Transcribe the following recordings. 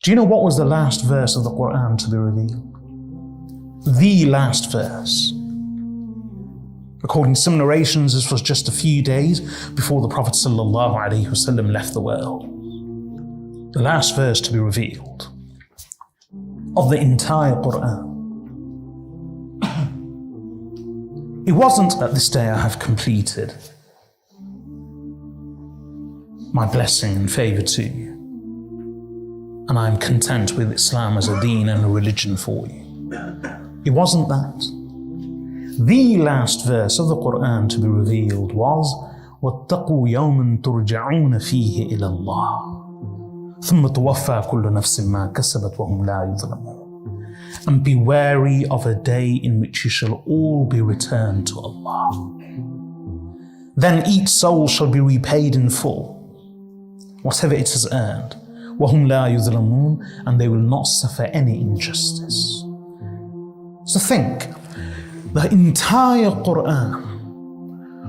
Do you know what was the last verse of the Quran to be revealed? The last verse. According to some narrations, this was just a few days before the Prophet ﷺ left the world. The last verse to be revealed of the entire Quran. It wasn't that this day I have completed my blessing and favor to you, and I am content with Islam as a deen and a religion for you. It wasn't that. The last verse of the Quran to be revealed was وَاتَّقُوا يَوْمًا تُرْجَعُونَ فِيهِ إِلَى اللَّهِ ثُمَّ تُوَفَّى كُلُّ نَفْسٍ مَا كَسَبَتْ وَهُمْ لَا يُظْلَمُونَ. And be wary of a day in which you shall all be returned to Allah. Then each soul shall be repaid in full whatever it has earned. وَهُمْ لَا يُظْلَمُونَ. And they will not suffer any injustice. So think, the entire Quran,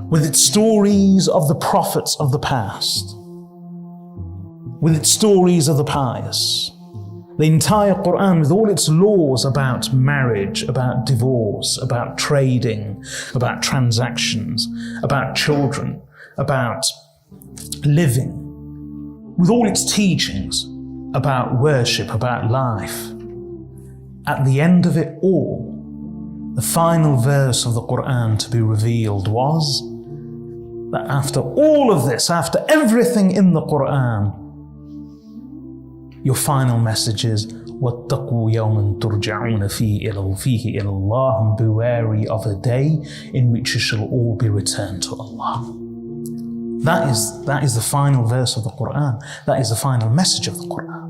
with its stories of the prophets of the past, with its stories of the pious, the entire Quran with all its laws about marriage, about divorce, about trading, about transactions, about children, about living, with all its teachings about worship, about life. At the end of it all, the final verse of the Quran to be revealed was that after all of this, after everything in the Quran, your final message is وَاتَّقُوا يَوْمًا تُرْجَعُونَ فِيهِ إِلَى اللَّهِ. And be wary of a day in which you shall all be returned to Allah. That is the final verse of the Quran. That is the final message of the Quran.